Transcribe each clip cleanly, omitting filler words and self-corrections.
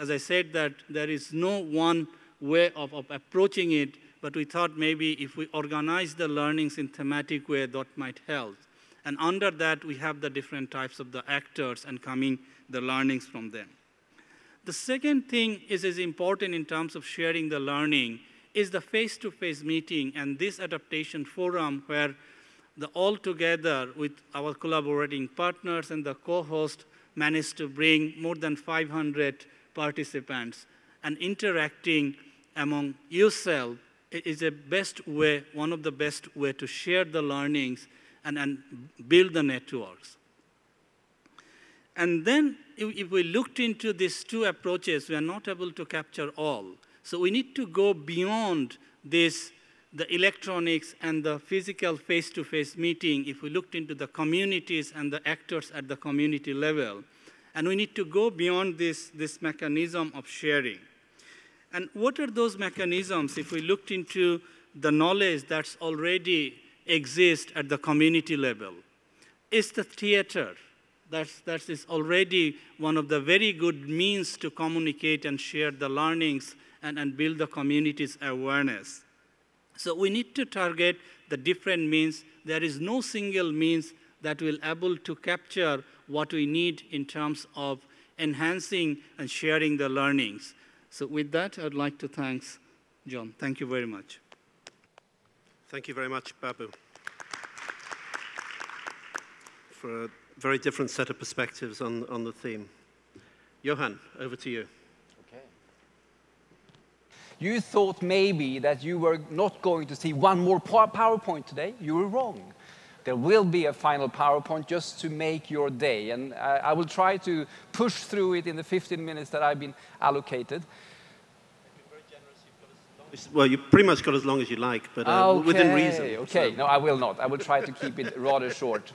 as I said, that there is no one way of approaching it, but we thought maybe if we organize the learnings in thematic way, that might help. And under that, we have the different types of the actors and coming the learnings from them. The second thing is important in terms of sharing the learning is the face-to-face meeting and this adaptation forum where all together with our collaborating partners and the co-host managed to bring more than 500 participants and interacting among yourself is a best way, one of the best way to share the learnings and build the networks. And then if we looked into these two approaches, we are not able to capture all. So we need to go beyond this, the electronics and the physical face-to-face meeting if we looked into the communities and the actors at the community level. And we need to go beyond this mechanism of sharing. And what are those mechanisms if we looked into the knowledge that's already exists at the community level? It's the theater. That is already one of the very good means to communicate and share the learnings and build the community's awareness. So we need to target the different means. There is no single means that will able to capture what we need in terms of enhancing and sharing the learnings. So with that, I'd like to thank John. Thank you very much. Thank you very much, Babu, for a very different set of perspectives on the theme. Johan, over to you. Okay. You thought maybe that you were not going to see one more PowerPoint today. You were wrong. There will be a final PowerPoint just to make your day, and I will try to push through it in the 15 minutes that I've been allocated. Well, you pretty much got as long as you like, but within reason. Okay, so. No, I will not. I will try to keep it rather short.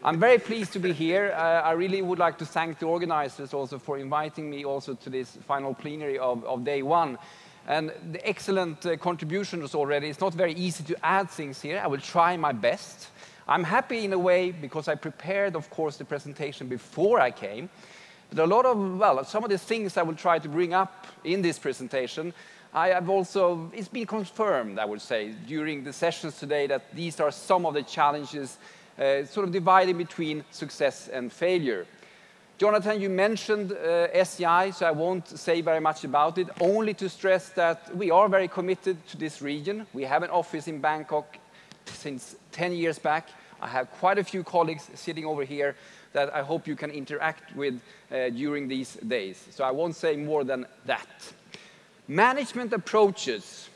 I'm very pleased to be here. I really would like to thank the organizers also for inviting me also to this final plenary of day one. And the excellent contributions already. It's not very easy to add things here. I will try my best. I'm happy in a way because I prepared, of course, the presentation before I came. But a lot of, well, some of the things I will try to bring up in this presentation, I have also, it's been confirmed, I would say, during the sessions today that these are some of the challenges sort of divided between success and failure. Jonathan, you mentioned SEI, so I won't say very much about it, only to stress that we are very committed to this region. We have an office in Bangkok since 10 years back. I have quite a few colleagues sitting over here that I hope you can interact with during these days. So I won't say more than that. Management approaches.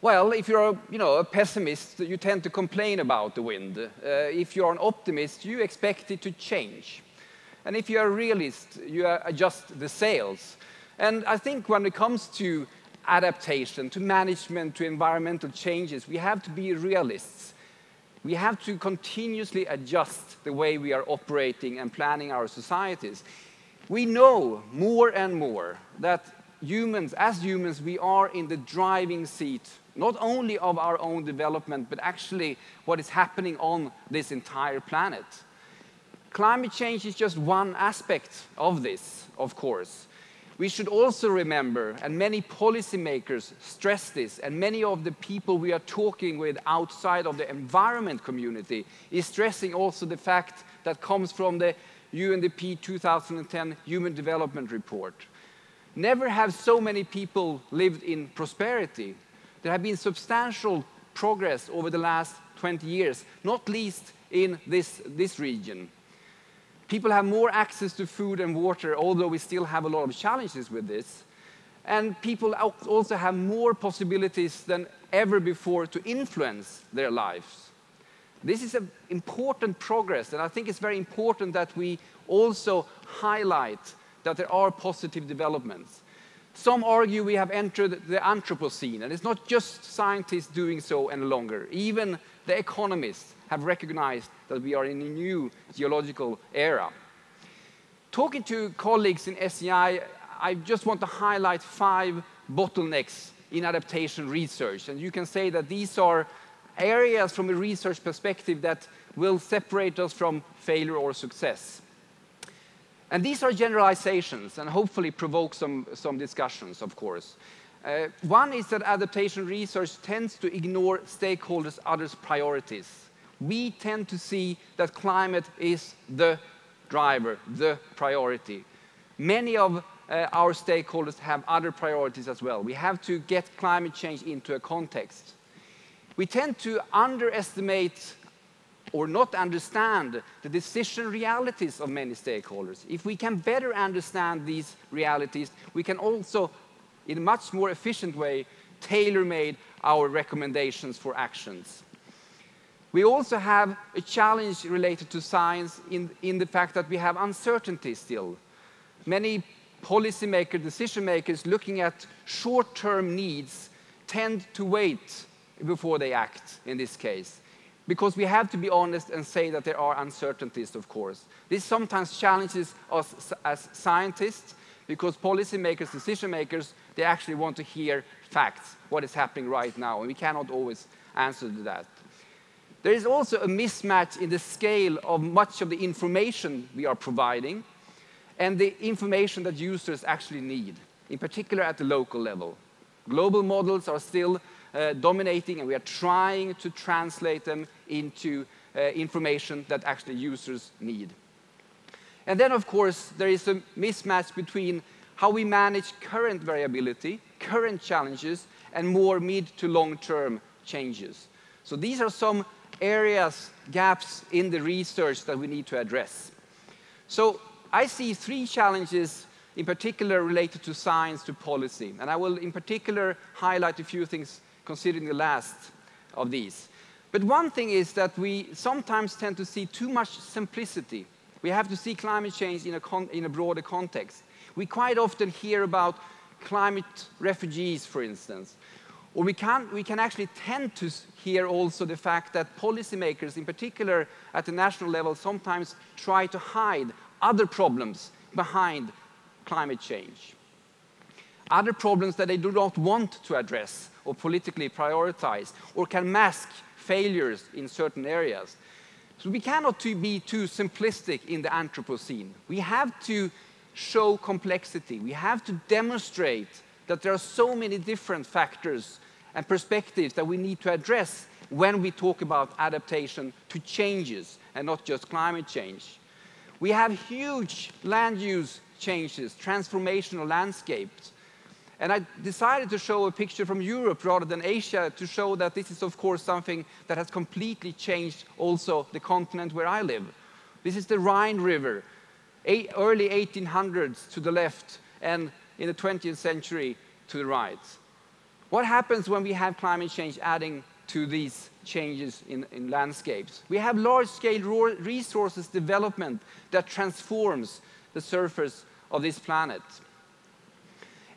Well, if you're a pessimist, you tend to complain about the wind. If you're an optimist, you expect it to change. And if you're a realist, you adjust the sails. And I think when it comes to adaptation, to management, to environmental changes, we have to be realists. We have to continuously adjust the way we are operating and planning our societies. We know more and more that as humans, we are in the driving seat, not only of our own development, but actually what is happening on this entire planet. Climate change is just one aspect of this, of course. We should also remember, and many policymakers stress this, and many of the people we are talking with outside of the environment community is stressing also the fact that comes from the UNDP 2010 Human Development Report. Never have so many people lived in prosperity. There have been substantial progress over the last 20 years, not least in this region. People have more access to food and water, although we still have a lot of challenges with this. And people also have more possibilities than ever before to influence their lives. This is an important progress, and I think it's very important that we also highlight that there are positive developments. Some argue we have entered the Anthropocene, and it's not just scientists doing so any longer. Even the economists have recognized that we are in a new geological era. Talking to colleagues in SEI, I just want to highlight 5 bottlenecks in adaptation research. And you can say that these are areas from a research perspective that will separate us from failure or success. And these are generalizations and hopefully provoke some discussions, of course. One is that adaptation research tends to ignore stakeholders' others' priorities. We tend to see that climate is the driver, the priority. Many of our stakeholders have other priorities as well. We have to get climate change into a context. We tend to underestimate or not understand the decision realities of many stakeholders. If we can better understand these realities, we can also, in a much more efficient way, tailor-made our recommendations for actions. We also have a challenge related to science in the fact that we have uncertainty still. Many policymakers, decision makers looking at short-term needs tend to wait before they act in this case. Because we have to be honest and say that there are uncertainties, of course. This sometimes challenges us as scientists, because policymakers, decision makers, they actually want to hear facts, what is happening right now, and we cannot always answer to that. There is also a mismatch in the scale of much of the information we are providing and the information that users actually need, in particular at the local level. Global models are still dominating, and we are trying to translate them into information that actually users need. And then, of course, there is a mismatch between how we manage current variability, current challenges, and more mid to long-term changes. So these are some areas, gaps in the research that we need to address. So I see three challenges in particular related to science, to policy. And I will in particular highlight a few things considering the last of these. But one thing is that we sometimes tend to see too much simplicity. We have to see climate change in a broader context. We quite often hear about climate refugees, for instance. Or we can actually tend to hear also the fact that policymakers, in particular at the national level, sometimes try to hide other problems behind climate change. Other problems that they do not want to address or politically prioritize, or can mask failures in certain areas. So we cannot be too simplistic in the Anthropocene. We have to show complexity. We have to demonstrate that there are so many different factors and perspectives that we need to address when we talk about adaptation to changes and not just climate change. We have huge land use changes, transformational landscapes. And I decided to show a picture from Europe rather than Asia to show that this is, of course, something that has completely changed also the continent where I live. This is the Rhine River, early 1800s to the left, and in the 20th century to the right. What happens when we have climate change adding to these changes in landscapes? We have large-scale resources development that transforms the surface of this planet.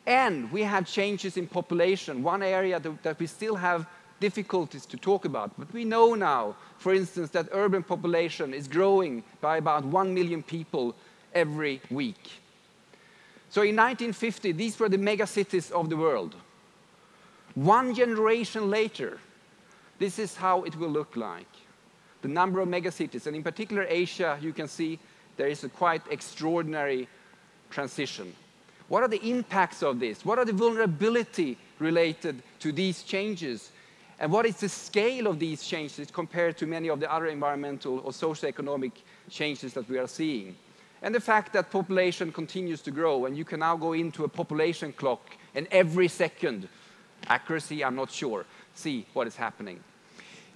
And we have changes in population, one area that we still have difficulties to talk about. But we know now, for instance, that urban population is growing by about 1 million people every week. So in 1950, these were the megacities of the world. One generation later, this is how it will look like. The number of megacities, and in particular Asia, you can see there is a quite extraordinary transition. What are the impacts of this? What are the vulnerability related to these changes? And what is the scale of these changes compared to many of the other environmental or socioeconomic changes that we are seeing? And the fact that population continues to grow, and you can now go into a population clock, and every second, accuracy, I'm not sure, see what is happening.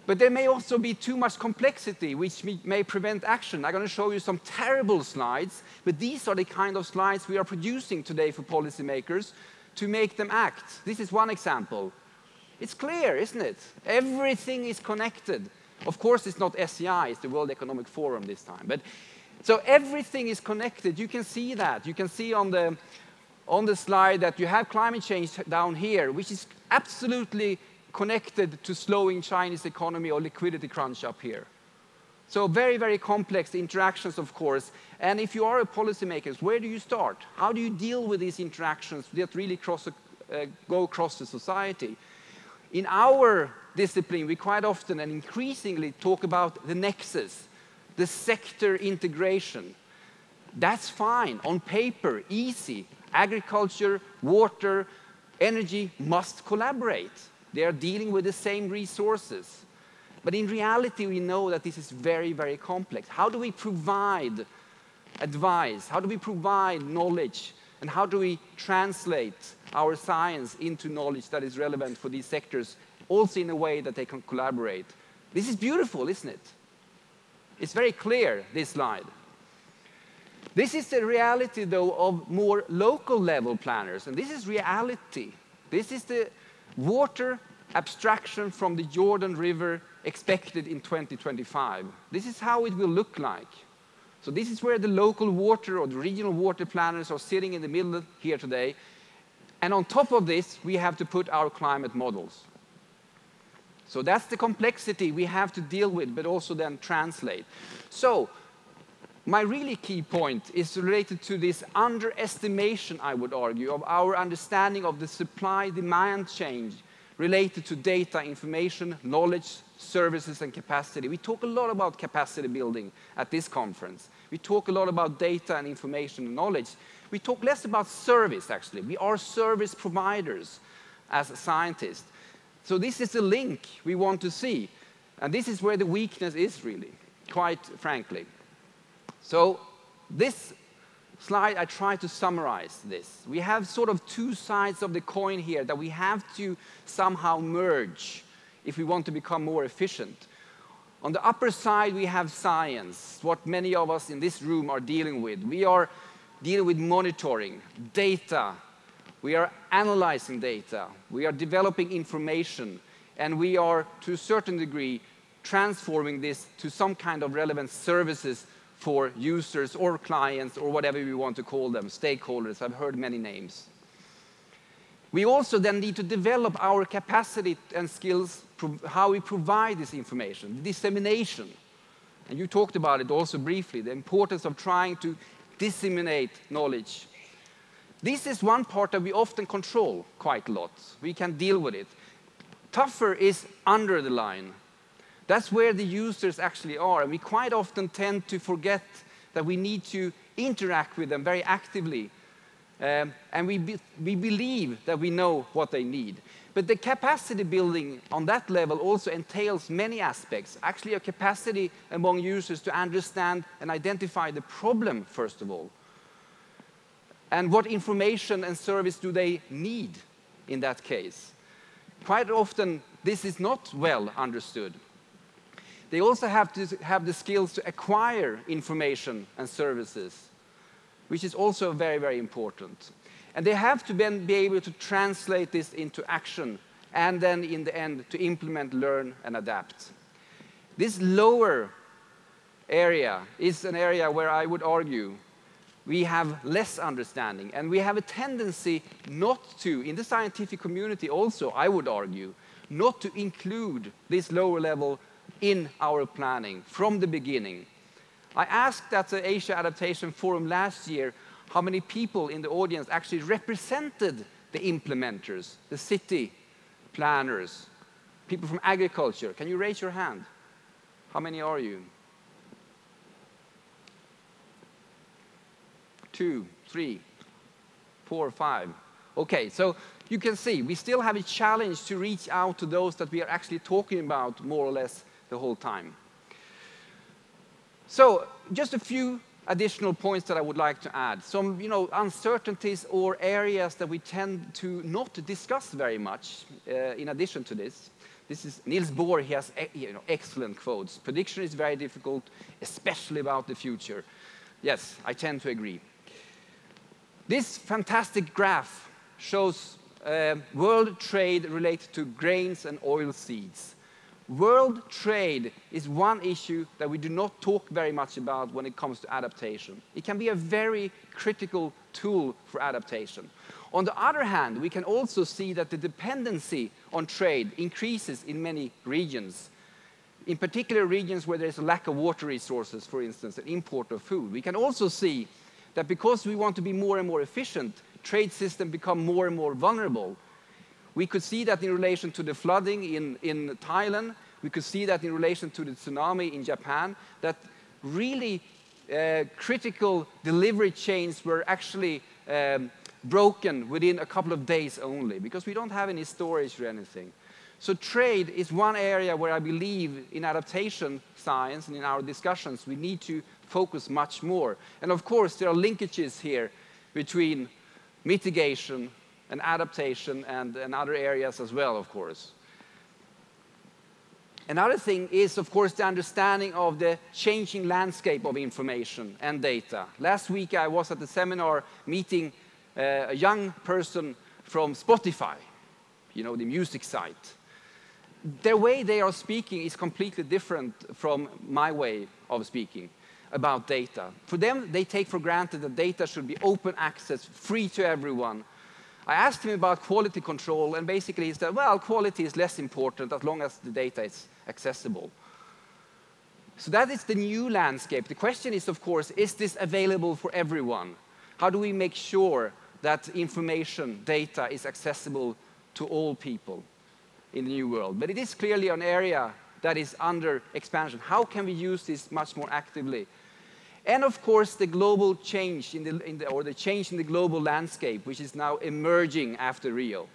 But there may also be too much complexity, which may prevent action. I'm going to show you some terrible slides, but these are the kind of slides we are producing today for policymakers to make them act. This is one example. It's clear, isn't it? Everything is connected. Of course, it's not SEI, it's the World Economic Forum this time. But so everything is connected. You can see that. You can see on the slide that you have climate change down here, which is absolutely connected to slowing Chinese economy or liquidity crunch up here. So very, very complex interactions, of course. And if you are a policymaker, where do you start? How do you deal with these interactions that really go across the society? In our discipline, we quite often and increasingly talk about the nexus, the sector integration. That's fine. On paper, easy. Agriculture, water, energy must collaborate. They are dealing with the same resources. But in reality, we know that this is very, very complex. How do we provide advice? How do we provide knowledge? And how do we translate our science into knowledge that is relevant for these sectors, also in a way that they can collaborate? This is beautiful, isn't it? It's very clear, this slide. This is the reality, though, of more local level planners. And this is reality. This is the water abstraction from the Jordan River expected in 2025. This is how it will look like. So this is where the local water or the regional water planners are sitting in the middle here today. And on top of this, we have to put our climate models. So that's the complexity we have to deal with, but also then translate. So my really key point is related to this underestimation, I would argue, of our understanding of the supply-demand change related to data, information, knowledge, services, and capacity. We talk a lot about capacity building at this conference. We talk a lot about data and information and knowledge. We talk less about service, actually. We are service providers as scientists. So this is the link we want to see. And this is where the weakness is, really, quite frankly. So this slide, I try to summarize this. We have sort of two sides of the coin here that we have to somehow merge if we want to become more efficient. On the upper side, we have science, what many of us in this room are dealing with. We are dealing with monitoring, data. We are analyzing data. We are developing information. And we are, to a certain degree, transforming this to some kind of relevant services for users or clients or whatever we want to call them, stakeholders. I've heard many names. We also then need to develop our capacity and skills, how we provide this information, dissemination. And you talked about it also briefly, the importance of trying to disseminate knowledge. This is one part that we often control quite a lot. We can deal with it. Tougher is under the line. That's where the users actually are. And we quite often tend to forget that we need to interact with them very actively. And we believe that we know what they need. But the capacity building on that level also entails many aspects. Actually, a capacity among users to understand and identify the problem, first of all. And what information and service do they need in that case? Quite often, this is not well understood. They also have to have the skills to acquire information and services, which is also very, very important. And they have to then be able to translate this into action, and then in the end, to implement, learn, and adapt. This lower area is an area where I would argue we have less understanding, and we have a tendency not to, in the scientific community also, I would argue, not to include this lower level in our planning from the beginning. I asked at the Asia Adaptation Forum last year how many people in the audience actually represented the implementers, the city planners, people from agriculture. Can you raise your hand? How many are you? 2, 3, 4, 5. Okay, so you can see we still have a challenge to reach out to those that we are actually talking about more or less the whole time. So just a few additional points that I would like to add. Some uncertainties or areas that we tend to not discuss very much in addition to this. This is Niels Bohr. He has excellent quotes. Prediction is very difficult, especially about the future. Yes, I tend to agree. This fantastic graph shows world trade related to grains and oil seeds. World trade is one issue that we do not talk very much about when it comes to adaptation. It can be a very critical tool for adaptation. On the other hand, we can also see that the dependency on trade increases in many regions. In particular regions where there's a lack of water resources, for instance, an import of food. We can also see that because we want to be more and more efficient, trade systems become more and more vulnerable. We could see that in relation to the flooding in Thailand. We could see that in relation to the tsunami in Japan, that really critical delivery chains were actually broken within a couple of days only, because we don't have any storage or anything. So trade is one area where I believe in adaptation science and in our discussions we need to focus much more. And of course there are linkages here between mitigation and adaptation and other areas as well, of course. Another thing is, of course, the understanding of the changing landscape of information and data. Last week I was at the seminar meeting a young person from Spotify, you know, the music site. The way they are speaking is completely different from my way of speaking about data. For them, they take for granted that data should be open access, free to everyone. I asked him about quality control, and basically he said, well, quality is less important as long as the data is accessible. So that is the new landscape. The question is, of course, is this available for everyone? How do we make sure that information, data is accessible to all people in the new world? But it is clearly an area that is under expansion. How can we use this much more actively? And of course, the global change the change in the global landscape, which is now emerging after Rio.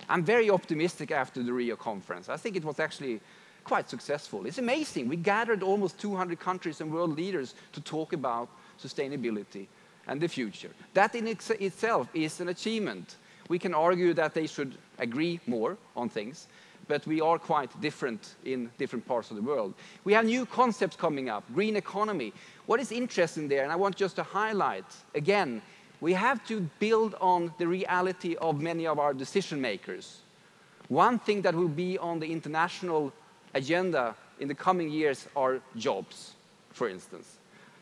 I'm very optimistic after the Rio conference. I think it was actually quite successful. It's amazing. We gathered almost 200 countries and world leaders to talk about sustainability and the future. That in itself is an achievement. We can argue that they should agree more on things, but we are quite different in different parts of the world. We have new concepts coming up, green economy. What is interesting there, and I want just to highlight, again, we have to build on the reality of many of our decision makers. One thing that will be on the international agenda in the coming years are jobs, for instance.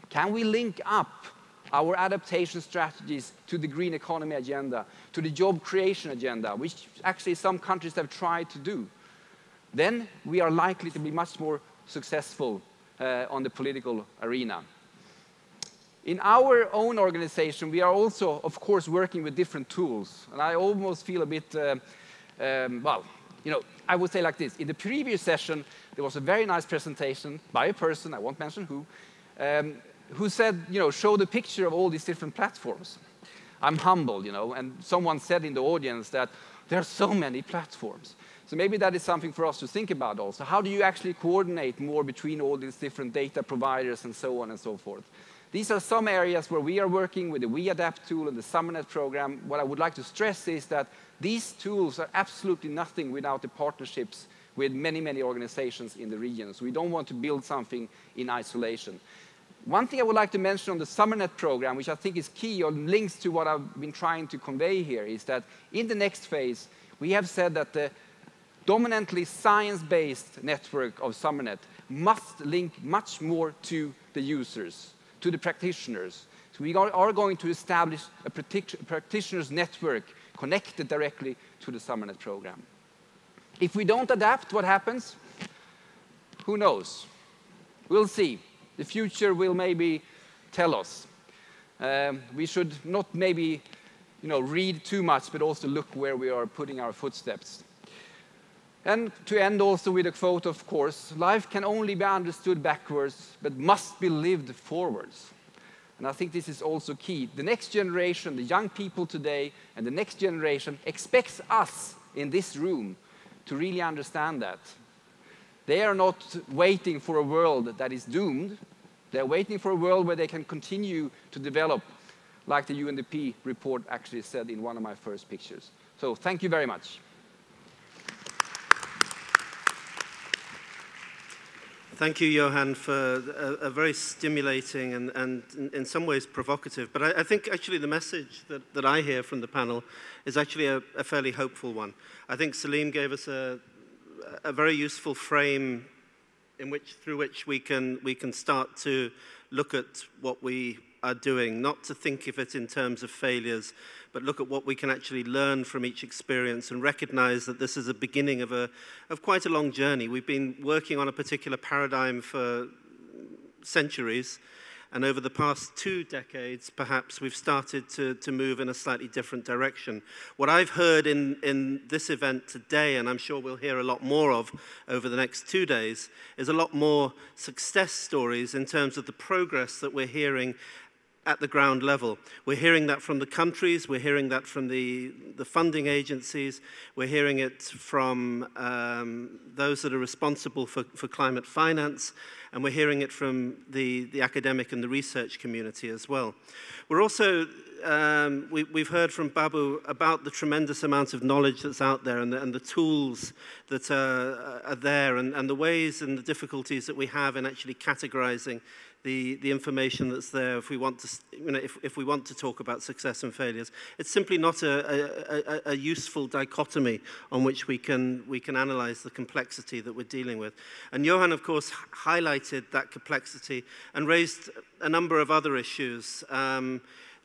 Can we link up our adaptation strategies to the green economy agenda, to the job creation agenda, which actually some countries have tried to do? Then we are likely to be much more successful on the political arena. In our own organization, we are also, of course, working with different tools. And I almost feel a bit, well, you know, I would say like this. In the previous session, there was a very nice presentation by a person, I won't mention who said, you know, show the picture of all these different platforms. I'm humble, you know, and someone said in the audience that there are so many platforms. So maybe that is something for us to think about also. How do you actually coordinate more between all these different data providers and so on and so forth? These are some areas where we are working with the We Adapt tool and the SummerNet program. What I would like to stress is that these tools are absolutely nothing without the partnerships with many, many organizations in the region. So we don't want to build something in isolation. One thing I would like to mention on the SummerNet program, which I think is key or links to what I've been trying to convey here, is that in the next phase, we have said that the dominantly science-based network of SummerNet must link much more to the users, to the practitioners. So we are going to establish a practitioners network connected directly to the SummerNet program. If we don't adapt, what happens? Who knows? We'll see. The future will maybe tell us. We should not maybe, you know, read too much, but also look where we are putting our footsteps. And to end also with a quote, of course, life can only be understood backwards, but must be lived forwards. And I think this is also key. The next generation, the young people today, and the next generation expects us in this room to really understand that. They are not waiting for a world that is doomed. They're waiting for a world where they can continue to develop, like the UNDP report actually said in one of my first pictures. So thank you very much. Thank you, Johan, for a very stimulating and in some ways provocative. But I think actually the message that I hear from the panel is actually a fairly hopeful one. I think Salim gave us a very useful frame through which we can start to look at what we are doing, not to think of it in terms of failures, but look at what we can actually learn from each experience and recognize that this is a beginning of quite a long journey. We've been working on a particular paradigm for centuries, And over the past 2 decades, perhaps we've started to move in a slightly different direction. What I've heard in this event today, and I'm sure we'll hear a lot more of over the next 2 days, is a lot more success stories in terms of the progress that we're hearing at the ground level. We're hearing that from the countries, we're hearing that from the funding agencies, we're hearing it from those that are responsible for climate finance, and we're hearing it from the academic and the research community as well. We're also, we've heard from Babu about the tremendous amount of knowledge that's out there and the tools that are there and the ways and the difficulties that we have in actually categorizing the information that's there if we want to, if we want to talk about success and failures. It's simply not a useful dichotomy on which we can analyze the complexity that we're dealing with. And Johan, of course, highlighted that complexity and raised a number of other issues.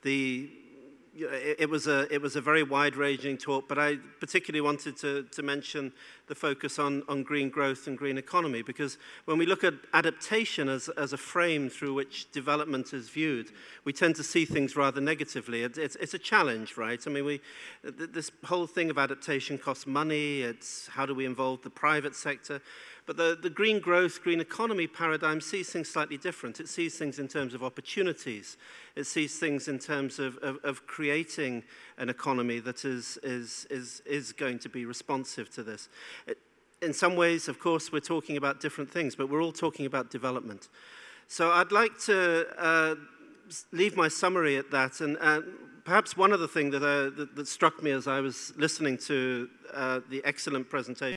It was a very wide-ranging talk, but I particularly wanted to mention the focus on green growth and green economy, because when we look at adaptation as a frame through which development is viewed, we tend to see things rather negatively. It's a challenge, right? I mean, this whole thing of adaptation costs money. It's how do we involve the private sector? But the green growth, green economy paradigm sees things slightly different. It sees things in terms of opportunities. It sees things in terms of creating an economy that is going to be responsive to this. In some ways, of course, we're talking about different things, but we're all talking about development. So I'd like to leave my summary at that. And perhaps one other thing that struck me as I was listening to the excellent presentation